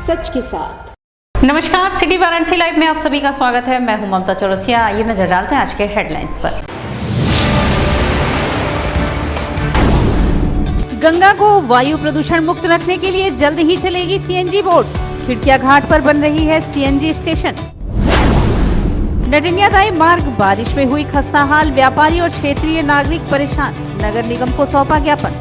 सच के साथ। नमस्कार, सिटी वाराणसी लाइव में आप सभी का स्वागत है। मैं हूं ममता चौरसिया। आइए नजर डालते हैं आज के हेडलाइंस पर। गंगा को वायु प्रदूषण मुक्त रखने के लिए जल्द ही चलेगी सीएनजी बोट। खिड़किया घाट पर बन रही है सीएनजी स्टेशन। नटिनियादाई मार्ग बारिश में हुई खस्ताहाल, व्यापारी और क्षेत्रीय नागरिक परेशान। नगर निगम को सौंपा ज्ञापन।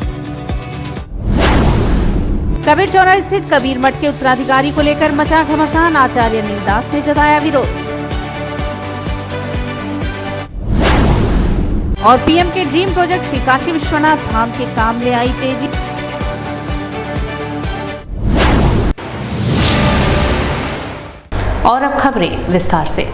कबीर चौरा स्थित कबीर मठ के उत्तराधिकारी को लेकर मचा घमासान, आचार्य अनिल दास ने जताया विरोध। और पीएम के ड्रीम प्रोजेक्ट श्री काशी विश्वनाथ धाम के काम में आई तेजी। और अब खबरें विस्तार से।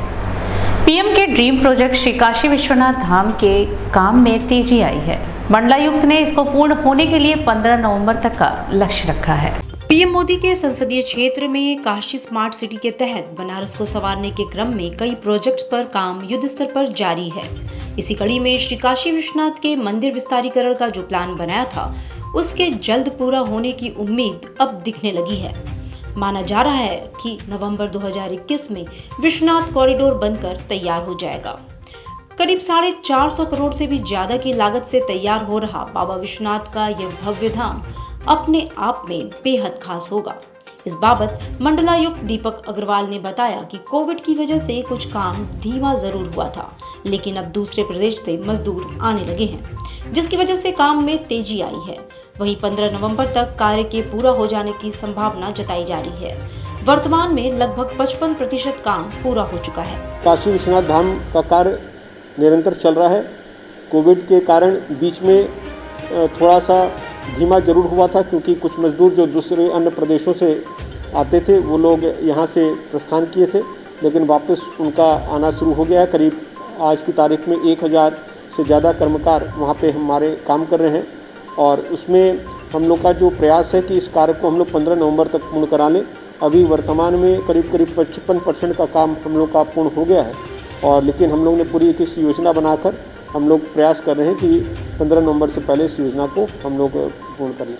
पीएम के ड्रीम प्रोजेक्ट श्री काशी विश्वनाथ धाम के काम में तेजी आई है। मंडलायुक्त ने इसको पूर्ण होने के लिए 15 नवंबर तक का लक्ष्य रखा है। पीएम मोदी के संसदीय क्षेत्र में काशी स्मार्ट सिटी के तहत बनारस को संवारने के क्रम में कई प्रोजेक्ट्स पर काम युद्ध स्तर पर जारी है। इसी कड़ी में श्री काशी विश्वनाथ के मंदिर विस्तारीकरण का जो प्लान बनाया था, उसके जल्द पूरा होने की उम्मीद अब दिखने लगी है। माना जा रहा है कि नवंबर 2021 में विश्वनाथ कॉरिडोर बनकर तैयार हो जाएगा। करीब 450 करोड़ से भी ज्यादा की लागत से तैयार हो रहा बाबा विश्वनाथ का यह भव्य धाम अपने आप में बेहद खास होगा। इस बाबत मंडलायुक्त दीपक अग्रवाल ने बताया कि कोविड की वजह से कुछ काम धीमा जरूर हुआ था, लेकिन अब दूसरे प्रदेश से मजदूर आने लगे हैं, जिसकी वजह से काम में तेजी आई है। वहीं 15 नवंबर तक कार्य के पूरा हो जाने की संभावना जताई जा रही है। वर्तमान में लगभग 55% काम पूरा हो चुका है। काशी विश्वनाथ धाम का कार्य निरंतर चल रहा है। कोविड के कारण बीच में थोड़ा सा धीमा जरूर हुआ था, क्योंकि कुछ मजदूर जो दूसरे अन्य प्रदेशों से आते थे वो लोग यहाँ से प्रस्थान किए थे, लेकिन वापस उनका आना शुरू हो गया है। करीब आज की तारीख में 1000 से ज़्यादा कर्मकार वहाँ पे हमारे काम कर रहे हैं, और उसमें हम लोग का जो प्रयास है कि इस कार्य को हम लोग 15 नवंबर तक पूर्ण करा लें। अभी वर्तमान में करीब 55% का काम हम लोग का पूर्ण हो गया है, और लेकिन हम लोग ने पूरी एक योजना बनाकर हम लोग प्रयास कर रहे हैं कि 15 नवंबर से पहले इस योजना को हम लोग पूर्ण कर लें।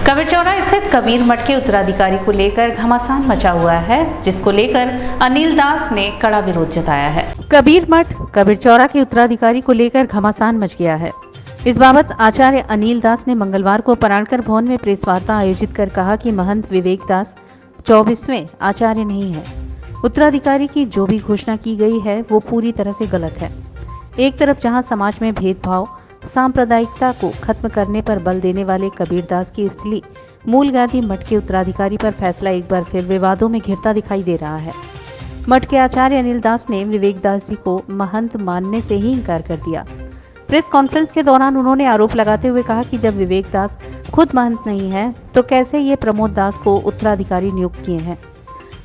कबीर चौरा स्थित कबीर मठ के उत्तराधिकारी को लेकर घमासान मचा हुआ है, जिसको लेकर अनिल दास ने कड़ा विरोध जताया है। कबीर मठ कबीर चौरा के उत्तराधिकारी को लेकर घमासान मच गया है। इस बाबत आचार्य अनिल दास ने मंगलवार को पराणकर भवन में प्रेस वार्ता आयोजित कर कहा कि महंत विवेक दास 24वें आचार्य नहीं है। उत्तराधिकारी की जो भी घोषणा की गई है वो पूरी तरह से गलत है। एक तरफ जहां समाज में भेदभाव, सांप्रदायिकता को खत्म करने पर बल देने वाले कबीर दास की स्थली मूल गादी मठ के उत्तराधिकारी पर फैसला एक बार फिर विवादों में घिरता दिखाई दे रहा है। मठ के आचार्य अनिल दास ने विवेक दास जी को महंत मानने से ही इनकार कर दिया। प्रेस कॉन्फ्रेंस के दौरान उन्होंने आरोप लगाते हुए कहा कि जब विवेक दास खुद महंत नहीं है तो कैसे ये प्रमोद दास को उत्तराधिकारी नियुक्त किए हैं।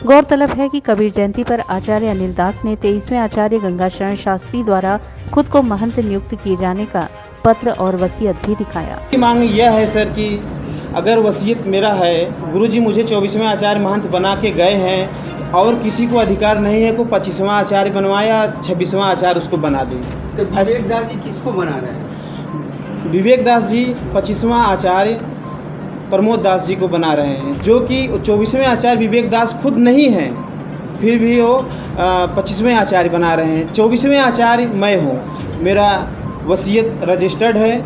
गौरतलब है कि कबीर जयंती पर आचार्य अनिल दास ने 23वें आचार्य गंगा शरण शास्त्री द्वारा खुद को महंत नियुक्त किए जाने का पत्र और वसीयत भी दिखाया। मांग यह है सर कि अगर वसीयत मेरा है, गुरुजी मुझे 24वें आचार्य महंत बना के गए हैं और किसी को अधिकार नहीं है को 25वां आचार्य बनवाया, 26वां आचार्य उसको बना दे। तो विवेक दास जी किसको बना रहे हैं? विवेक दास जी 25वां आचार्य प्रमोद दास जी को बना रहे हैं, जो कि 24वें आचार्य विवेक दास खुद नहीं हैं, फिर भी वो 25वें आचार्य बना रहे हैं। 24वें आचार्य मैं हूँ, मेरा वसीयत रजिस्टर्ड है।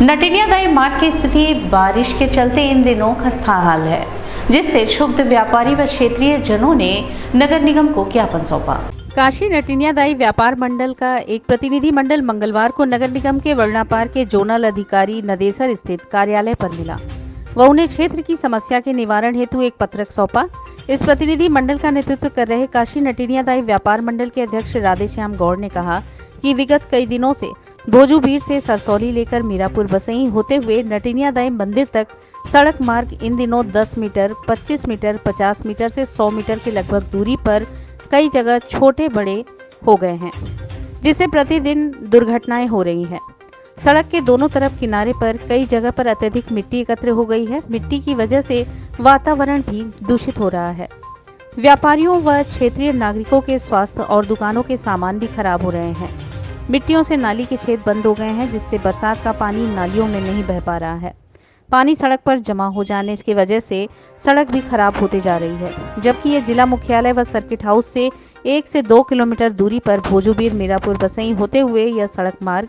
नटिनियादाई मार्ग की स्थिति बारिश के चलते इन दिनों खस्ताहाल है, जिससे क्षुब्ध व्यापारी व क्षेत्रीय जनों ने नगर निगम को ज्ञापन सौंपा। काशी नटिनियादाई व्यापार मंडल का एक प्रतिनिधि मंडल मंगलवार को नगर निगम के वर्णापार के जोनल अधिकारी नदेसर स्थित कार्यालय पर मिला। वह उन्हें क्षेत्र की समस्या के निवारण हेतु एक पत्रक सौंपा। इस प्रतिनिधि मंडल का नेतृत्व कर रहे काशी नटिनियादाई व्यापार मंडल के अध्यक्ष राधेश्याम गौड़ ने कहा कि विगत कई दिनों से भोजूबीर से सरसौली लेकर मीरापुर बसई होते हुए नटिनियादाई मंदिर तक सड़क मार्ग इन दिनों 10 मीटर, 25 मीटर, 50 मीटर से 100 मीटर के लगभग दूरी पर कई जगह छोटे बड़े हो गए हैं, जिससे प्रतिदिन दुर्घटनाएं हो रही हैं। सड़क के दोनों तरफ किनारे पर कई जगह पर अत्यधिक मिट्टी एकत्र हो गई है। मिट्टी की वजह से वातावरण भी दूषित हो रहा है। व्यापारियों व क्षेत्रीय नागरिकों के स्वास्थ्य और दुकानों के सामान भी खराब हो रहे हैं। मिट्टियों से नाली के छेद बंद हो गए हैं, जिससे बरसात का पानी नालियों में नहीं बह पा रहा है। पानी सड़क पर जमा हो जाने की वजह से सड़क भी खराब होती जा रही है, जबकि ये जिला मुख्यालय व सर्किट हाउस से 1 से 2 किलोमीटर दूरी पर भोजूबीर मीरापुर बसई होते हुए यह सड़क मार्ग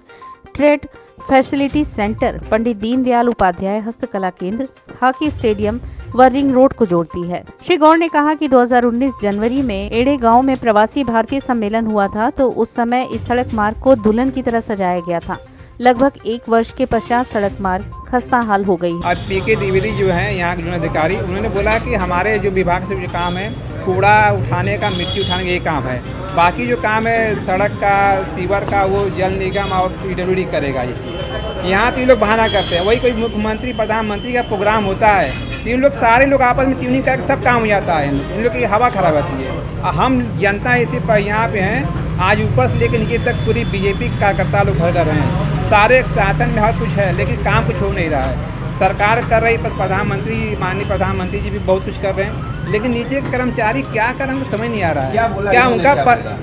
trade facility centre, Pandit Deendayal Upadhyay हस्तकला केंद्र, हॉकी स्टेडियम व रिंग रोड को जोड़ती है। श्री गौड़ ने कहा कि 2019 जनवरी में एड़े गांव में प्रवासी भारतीय सम्मेलन हुआ था, तो उस समय इस सड़क मार्ग को दुल्हन की तरह सजाया गया था। लगभग 1 वर्ष के पश्चात सड़क मार्ग खस्ता हाल हो गई। आज पीके द्विवेदी जो है यहाँ के जिलाधिकारी, उन्होंने बोला कि हमारे जो विभाग से जो काम है कूड़ा उठाने का, मिट्टी उठाने का ये काम है, बाकी जो काम है सड़क का, सीवर का, वो जल निगम और PWD करेगा ये चीज़। यहाँ तो ये लोग बहाना करते हैं, वही कोई मुख्यमंत्री प्रधानमंत्री का प्रोग्राम होता है तो इन लोग सारे लोग आपस में ट्यूनिंग करके सब काम हो जाता है, इन लोग की हवा खराब होती है। हम जनता इसी पर यहाँ पे हैं, आज ऊपर से लेकर नीचे तक पूरी BJP कार्यकर्ता लोग भर कर रहे हैं, सारे शासन में हर कुछ है लेकिन काम कुछ हो नहीं रहा है। सरकार कर रही, प्रधानमंत्री, माननीय प्रधानमंत्री जी भी बहुत कुछ कर रहे हैं, लेकिन नीचे के कर्मचारी क्या करें हमको समझ नहीं आ रहा है। क्या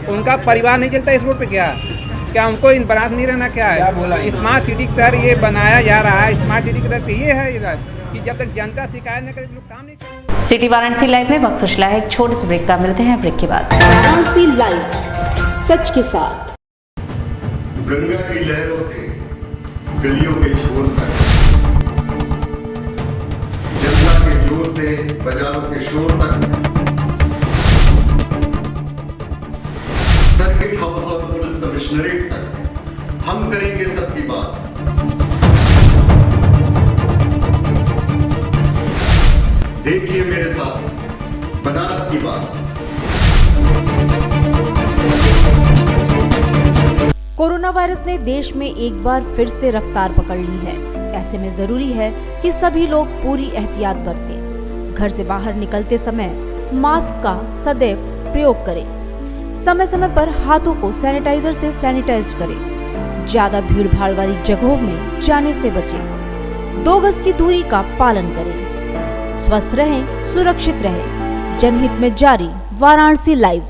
उनका परिवार नहीं चलता इस रोड पे? क्या उनको इन बरात नहीं रहना? क्या है स्मार्ट सिटी की तरह ये बनाया जा रहा है? स्मार्ट सिटी की तरह ये है इधर कि जब तक जनता शिकायत नहीं करे लोग काम नहीं करें। सिटी वाराणसी लाइव में वक्त सुशला है एक छोटे से ब्रेक का, मिलते हैं ब्रेक के बाद। वाराणसी लाइव, सच के साथ। गंगा की लहरों से गलियों के छोर तक, जनता के जोर से बाजारों के शोर तक, सर्किट हाउस और पुलिस कमिश्नरेट तक हम करेंगे सबकी बात। देखिए मेरे साथ बनारस की बात। कोरोना वायरस ने देश में एक बार फिर से रफ्तार पकड़ ली है। ऐसे में जरूरी है कि सभी लोग पूरी एहतियात बरतें। घर से बाहर निकलते समय मास्क का सदैव प्रयोग करें। समय समय पर हाथों को सैनिटाइजर से सैनिटाइज करें। ज्यादा भीड़ भाड़ वाली जगहों में जाने से बचें। 2 गज की दूरी का पालन करें। स्वस्थ रहें, सुरक्षित रहें। जनहित में जारी वाराणसी लाइव।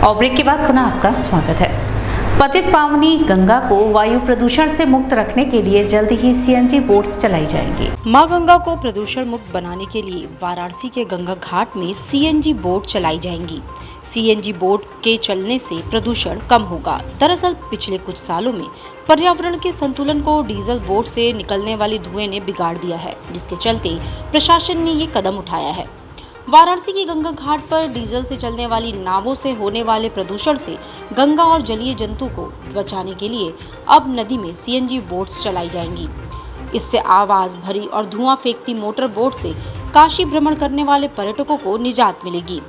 और ब्रेक के बाद पुनः आपका स्वागत है। पतित पावनी गंगा को वायु प्रदूषण से मुक्त रखने के लिए जल्द ही CNG बोट्स चलाई जाएंगी। मां गंगा को प्रदूषण मुक्त बनाने के लिए वाराणसी के गंगा घाट में CNG बोट चलाई जाएंगी। CNG बोट के चलने से प्रदूषण कम होगा। दरअसल पिछले कुछ सालों में पर्यावरण के संतुलन को डीजल बोट से निकलने वाले धुएं ने बिगाड़ दिया है, जिसके चलते प्रशासन ने ये कदम उठाया है। वाराणसी की गंगा घाट पर डीजल से चलने वाली नावों से होने वाले प्रदूषण से गंगा और जलीय जंतु को बचाने के लिए अब नदी में CNG बोट्स चलाई जाएंगी। इससे आवाज भरी और धुआं फेंकती मोटर बोट से काशी भ्रमण करने वाले पर्यटकों को निजात मिलेगी।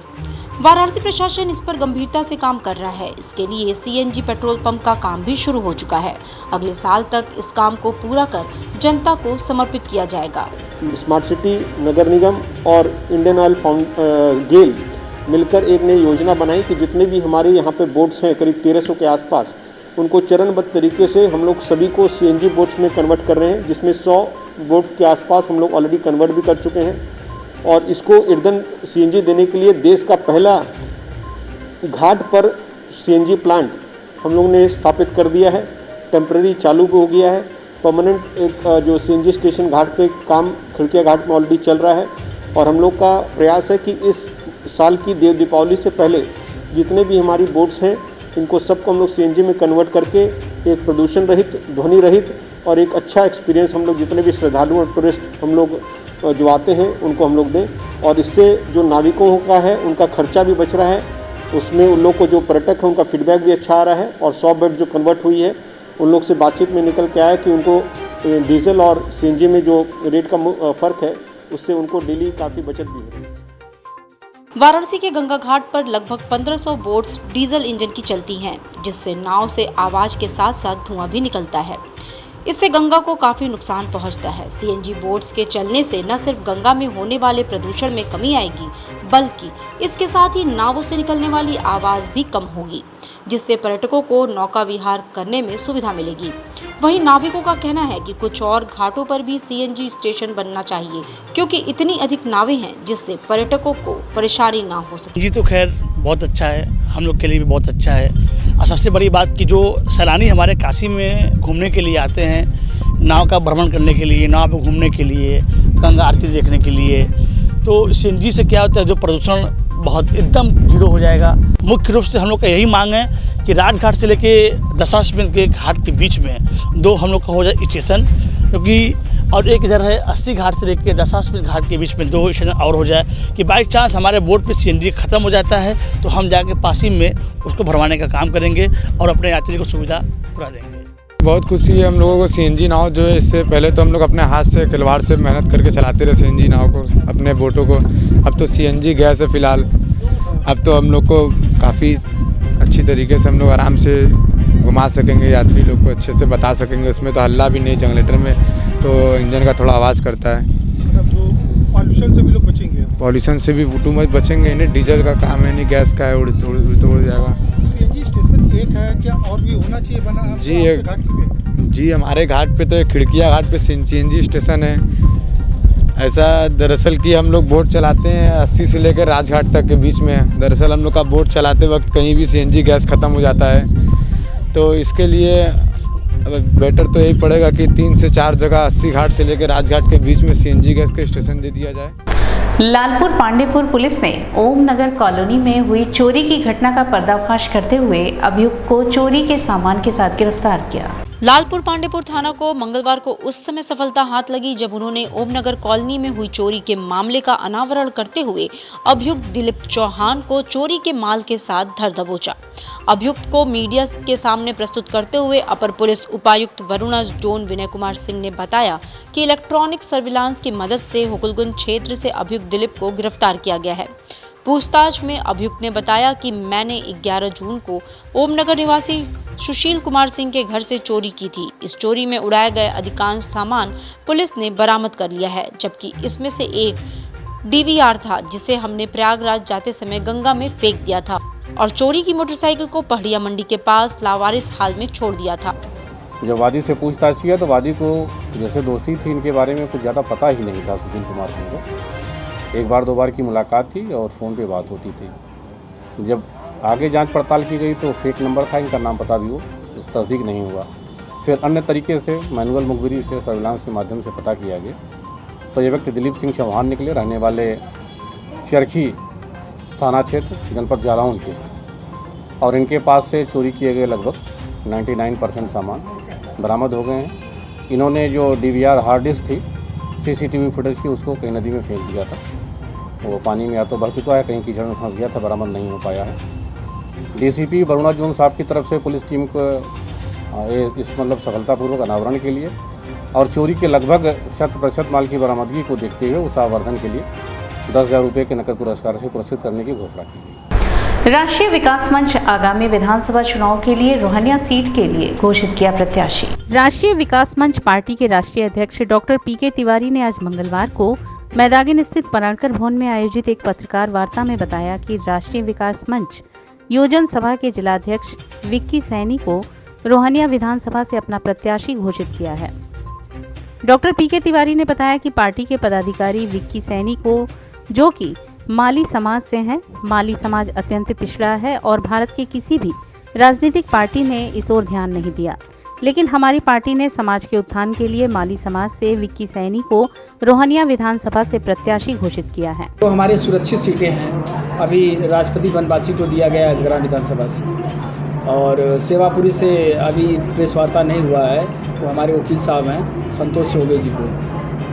वाराणसी प्रशासन इस पर गंभीरता से काम कर रहा है। इसके लिए CNG पेट्रोल पंप का काम भी शुरू हो चुका है। अगले साल तक इस काम को पूरा कर जनता को समर्पित किया जाएगा। स्मार्ट सिटी, नगर निगम और इंडियन ऑयल गेल मिलकर एक नई योजना बनाई कि जितने भी हमारे यहाँ पे बोट्स हैं करीब 1300 के आसपास, उनको चरणबद्ध तरीके से हम लोग सभी को CNG बोट्स में कन्वर्ट कर रहे हैं, जिसमें 100 बोट के आसपास हम लोग ऑलरेडी कन्वर्ट भी कर चुके हैं। और इसको ईंधन CNG देने के लिए देश का पहला घाट पर CNG प्लांट हम लोग ने स्थापित कर दिया है। टेम्पररी चालू हो गया है। परमानेंट एक जो CNG स्टेशन घाट पे काम खिड़किया घाट में ऑलरेडी चल रहा है। और हम लोग का प्रयास है कि इस साल की देव दीपावली से पहले जितने भी हमारी बोट्स हैं इनको सबको हम लोग CNG में कन्वर्ट करके एक प्रदूषण रहित, ध्वनि रहित और एक अच्छा एक्सपीरियंस हम लोग जितने भी श्रद्धालु और टूरिस्ट हम लोग जो आते हैं उनको हम लोग दें। और इससे जो नाविकों का है उनका खर्चा भी बच रहा है। उसमें उन लोग को जो पर्यटक है उनका फीडबैक भी अच्छा आ रहा है। और 100 बेड जो कन्वर्ट हुई है उन लोग से बातचीत में निकल के आया कि उनको डीजल और CNG में जो रेट का फ़र्क है उससे उनको डेली काफ़ी बचत भी है। वाराणसी के गंगा घाट पर लगभग 1500 बोट्स डीजल इंजन की चलती हैं, जिससे नाव से आवाज के साथ साथ धुआं भी निकलता है। इससे गंगा को काफी नुकसान पहुंचता है। CNG बोट्स के चलने से न सिर्फ गंगा में होने वाले प्रदूषण में कमी आएगी, बल्कि इसके साथ ही नावों से निकलने वाली आवाज भी कम होगी, जिससे पर्यटकों को नौका विहार करने में सुविधा मिलेगी। वहीं नाविकों का कहना है कि कुछ और घाटों पर भी CNG स्टेशन बनना चाहिए, क्योंकि इतनी अधिक नावें हैं जिससे पर्यटकों को परेशानी ना हो सके। जी तो खैर बहुत अच्छा है, हम लोग के लिए भी बहुत अच्छा है। और सबसे बड़ी बात कि जो सैलानी हमारे काशी में घूमने के लिए आते हैं, नाव का भ्रमण करने के लिए, नाव पर घूमने के लिए, गंगा आरती देखने के लिए। तो सीएनजी से क्या होता है, जो प्रदूषण बहुत एकदम जीरो हो जाएगा। मुख्य रूप से हम लोग का यही मांग है कि राजघाट से लेके दशाश्वमेध के घाट के बीच में दो हम लोग का हो जाए स्टेशन, क्योंकि और एक इधर है 80 घाट से लेके दशाश्वमेध घाट के बीच में 2 स्टेशन और हो जाए कि बाई चांस हमारे बोट पे सीएनजी ख़त्म हो जाता है तो हम जाके पासी में उसको भरवाने का काम करेंगे और अपने यात्री को सुविधा पूरा देंगे। बहुत खुशी है हम लोगों को। सीएनजी नाव जो है, इससे पहले तो हम लोग अपने हाथ से खिलवाड़ से मेहनत करके चलाते रहे सीएनजी नाव को, अपने बोटों को। अब तो सीएनजी गैस है फ़िलहाल। अब तो हम लोग को काफ़ी अच्छी तरीके से हम लोग आराम से घुमा सकेंगे, यात्री लोग को अच्छे से बता सकेंगे। उसमें तो हल्ला भी नहीं, जनरेटर में तो इंजन का थोड़ा आवाज़ करता है। पॉल्यूशन से भी लोग बचेंगे। पॉल्यूशन से भी टू मच बचेंगे। नहीं डीजल का काम है, नहीं गैस का है, उड़ जाएगा। सीएनजी स्टेशन एक है क्या, और भी होना चाहिए बना? जी हमारे घाट पे तो एक खिड़किया घाट पे सीएनजी स्टेशन है। ऐसा दरअसल कि हम लोग बोट चलाते हैं 80 से लेकर राजघाट तक के बीच में। दरअसल हम लोग का बोट चलाते वक्त कहीं भी सीएनजी गैस ख़त्म हो जाता है, तो इसके लिए बेटर तो यही पड़ेगा कि 3 से 4 जगह 80 घाट से लेकर राजघाट के बीच में सीएनजी गैस का स्टेशन दे दिया जाए। लालपुर पांडेपुर पुलिस ने ओम नगर कॉलोनी में हुई चोरी की घटना का पर्दाफाश करते हुए अभियुक्त को चोरी के सामान के साथ गिरफ्तार किया। लालपुर पांडेपुर थाना को मंगलवार को उस समय सफलता हाथ लगी जब उन्होंने ओमनगर कॉलोनी में हुई चोरी के मामले का अनावरण करते हुए अभियुक्त दिलीप चौहान को चोरी के माल के साथ धर दबोचा। अभियुक्त को मीडिया के सामने प्रस्तुत करते हुए अपर पुलिस उपायुक्त वरुणा जोन विनय कुमार सिंह ने बताया कि इलेक्ट्रॉनिक सर्विलांस की मदद से हुकुलगंज क्षेत्र से अभियुक्त दिलीप को गिरफ्तार किया गया है। पूछताछ में अभियुक्त ने बताया कि मैंने 11 जून को ओमनगर निवासी सुशील कुमार सिंह के घर से चोरी की थी। इस चोरी में उड़ाए गए अधिकांश सामान पुलिस ने बरामद कर लिया है, जबकि इसमें से एक डीवीआर था जिसे हमने प्रयागराज जाते समय गंगा में फेंक दिया था और चोरी की मोटरसाइकिल को पहड़िया मंडी के पास लावारिस हाल में छोड़ दिया था। जब वादी से पूछताछ किया तो वादी को जैसे दोस्ती थी इनके बारे में कुछ ज़्यादा पता ही नहीं था सुशील कुमार सिंह को। एक बार 2 बार की मुलाकात थी और फ़ोन पे बात होती थी। जब आगे जांच पड़ताल की गई तो फेक नंबर था, इनका नाम पता भी हो, इस तस्दीक नहीं हुआ। फिर अन्य तरीके से मैनुअल मुखबिरी से सर्विलांस के माध्यम से पता किया गया तो ये व्यक्ति दिलीप सिंह चौहान निकले, रहने वाले चरखी थाना क्षेत्र जनपद जालौन के, और इनके पास से चोरी किए गए लगभग 99% सामान बरामद हो गए हैं। इन्होंने जो डीवीआर हार्ड डिस्क थी सीसीटीवी फुटेज की, उसको कहीं नदी में फेंक दिया था। वो पानी में या तो बह चुका है, कहीं कीचड़ में फंस गया था, बरामद नहीं हो पाया है। डीसीपी वरुणा जोन साहब की तरफ से पुलिस टीम को इस सफलतापूर्वक अनावरण के लिए और चोरी के लगभग 100% माल की बरामदगी को देखते हुए उत्साहवर्धन के लिए 10,000 रुपये के नकद पुरस्कार से पुरस्कृत करने की घोषणा की गई। राष्ट्रीय विकास मंच आगामी विधानसभा चुनाव के लिए रोहनिया सीट के लिए घोषित किया प्रत्याशी। राष्ट्रीय विकास मंच पार्टी के राष्ट्रीय अध्यक्ष डॉक्टर पीके तिवारी ने आज मंगलवार को मैदागिन स्थित पराणकर भवन में आयोजित एक पत्रकार वार्ता में बताया कि राष्ट्रीय विकास मंच योजन सभा के जिलाध्यक्ष विक्की सैनी को रोहनिया विधानसभा से अपना प्रत्याशी घोषित किया है। डॉक्टर पीके तिवारी ने बताया कि पार्टी के पदाधिकारी विक्की सैनी को, जो कि माली समाज से हैं, माली समाज अत्यंत पिछड़ा है और भारत की किसी भी राजनीतिक पार्टी ने इस ओर ध्यान नहीं दिया, लेकिन हमारी पार्टी ने समाज के उत्थान के लिए माली समाज से विक्की सैनी को रोहनिया विधानसभा से प्रत्याशी घोषित किया है। तो हमारे सुरक्षित सीटें हैं। अभी राष्ट्रपति बनवासी को दिया गया है अजगरा विधानसभा से, और सेवापुरी से अभी प्रेस वार्ता नहीं हुआ है, वो हमारे वकील साहब हैं संतोष चौबे जी को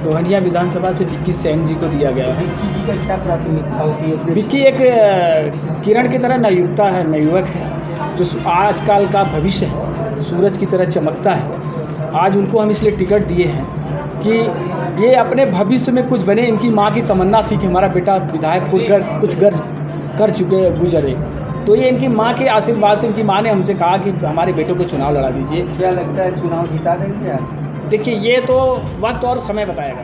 रोहनिया विधानसभा से विक्की सैनी जी को दिया गया है। विक्की जी का क्या प्राथमिकता होती है? विक्की एक किरण की तरह नवयुवक है, नवयुवक है जो आजकल का भविष्य है, सूरज की तरह चमकता है। आज उनको हम इसलिए टिकट दिए हैं कि ये अपने भविष्य में कुछ बने। इनकी माँ की तमन्ना थी कि हमारा बेटा विधायक कुछ कर चुके गुजरे, तो ये इनकी माँ के आशीर्वाद से इनकी माँ ने हमसे कहा कि हमारे बेटों को चुनाव लड़ा दीजिए। क्या लगता है चुनाव जिता देंगे आप? देखिए, ये तो वक्त और समय बताएगा,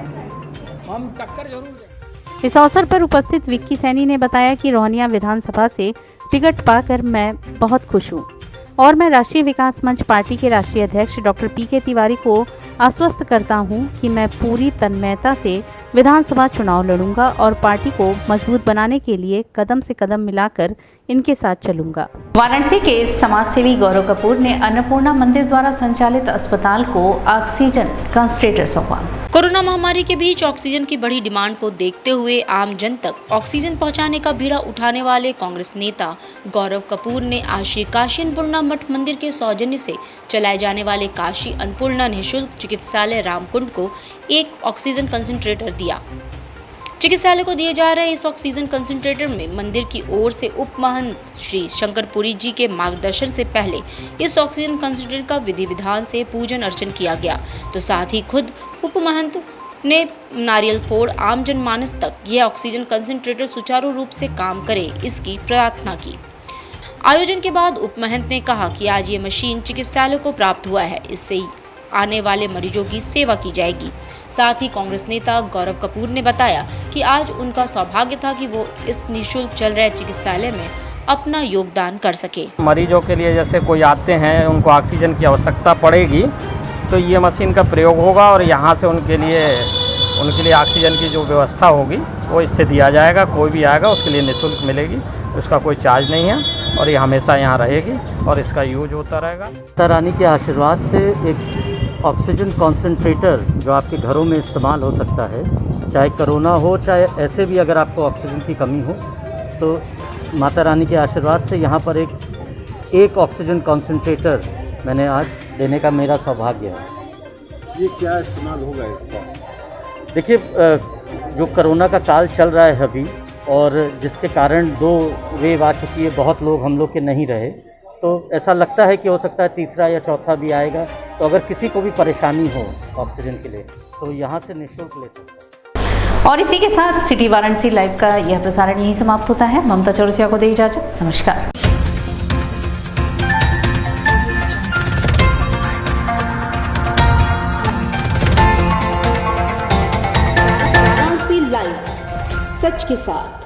हम टक्कर जरूर देंगे। इस अवसर पर उपस्थित विक्की सैनी ने बताया कि रोहनिया विधानसभा से टिकट पाकर मैं बहुत खुश हूँ और मैं राष्ट्रीय विकास मंच पार्टी के राष्ट्रीय अध्यक्ष डॉक्टर पीके तिवारी को आश्वस्त करता हूँ कि मैं पूरी तन्मयता से विधानसभा चुनाव लड़ूंगा और पार्टी को मजबूत बनाने के लिए कदम से कदम मिलाकर इनके साथ चलूंगा। वाराणसी के समाजसेवी गौरव कपूर ने अन्नपूर्णा मंदिर द्वारा संचालित अस्पताल को ऑक्सीजन कंसंट्रेटर सौंपा। कोरोना महामारी के बीच ऑक्सीजन की बढ़ी डिमांड को देखते हुए आम जन तक ऑक्सीजन पहुंचाने का बीड़ा उठाने वाले कांग्रेस नेता गौरव कपूर ने आज श्री काशी अन्नपूर्णा मठ मंदिर के सौजन्य से चलाए जाने वाले काशी अन्नपूर्णा निःशुल्क चिकित्सालय रामकुंड को एक ऑक्सीजन कंसंट्रेटर दिया। चिकित्सालय को दिए जा रहे इस ऑक्सीजन कंसंट्रेटर में मंदिर की ओर से उप महंत श्री शंकरपुरी जी के मार्गदर्शन से पहले इस ऑक्सीजन कंसंट्रेटर का विधि विधान से पूजन अर्चन किया गया, तो साथ ही खुद उप महंत ने नारियल फोड़ आम जनमानस तक यह ऑक्सीजन कंसंट्रेटर सुचारू रूप से काम करे, इसकी प्रार्थना की। आयोजन के बाद उप महंत ने कहा कि आज ये मशीन चिकित्सालय को प्राप्त हुआ है, इससे आने वाले मरीजों की सेवा की जाएगी। साथ ही कांग्रेस नेता गौरव कपूर ने बताया कि आज उनका सौभाग्य था कि वो इस निःशुल्क चल रहे चिकित्सालय में अपना योगदान कर सके। मरीजों के लिए जैसे कोई आते हैं उनको ऑक्सीजन की आवश्यकता पड़ेगी तो ये मशीन का प्रयोग होगा और यहाँ से उनके लिए ऑक्सीजन की जो व्यवस्था होगी वो इससे दिया जाएगा। कोई भी आएगा उसके लिए निःशुल्क मिलेगी, उसका कोई चार्ज नहीं है और ये हमेशा यहाँ रहेगी और इसका यूज होता रहेगा। माता रानी के आशीर्वाद से एक ऑक्सीजन कॉन्सेंट्रेटर जो आपके घरों में इस्तेमाल हो सकता है, चाहे कोरोना हो चाहे ऐसे भी अगर आपको ऑक्सीजन की कमी हो, तो माता रानी के आशीर्वाद से यहाँ पर एक ऑक्सीजन कॉन्सेंट्रेटर मैंने आज देने का मेरा सौभाग्य है। ये क्या इस्तेमाल होगा इसका? देखिए, जो कोरोना का काल चल रहा है अभी और जिसके कारण 2 वेव आ चुकी है, बहुत लोग हम लोग के नहीं रहे, तो ऐसा लगता है कि हो सकता है तीसरा या चौथा भी आएगा। तो अगर किसी को भी परेशानी हो ऑक्सीजन के लिए तो यहाँ से निःशुल्क ले सकते हैं। और इसी के साथ सिटी वाराणसी लाइव का यह प्रसारण यहीं समाप्त होता है। ममता चौरसिया को दे इजाजत। नमस्कार। वाराणसी लाइव, सच के साथ।